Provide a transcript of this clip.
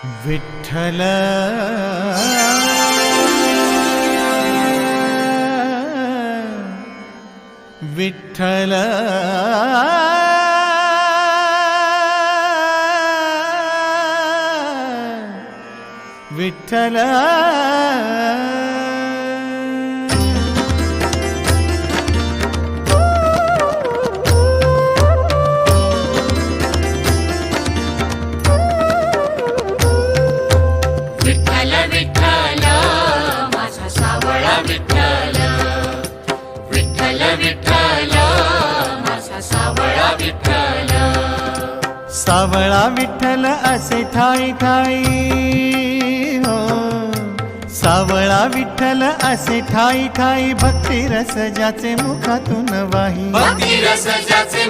विठ्ठल विठ्ठल विठ्ठल विठ्ठल माझा सावळा विठ्ठल विठ्ठल विठ्ठल माझा सावळा विठ्ठल सावळा विठ्ठल असे ठाई ठाई हो सावळा विठ्ठल असे ठाई ठाई भक्ती रस ज्याचे मुखातून वाही भक्ती रस ज्याचे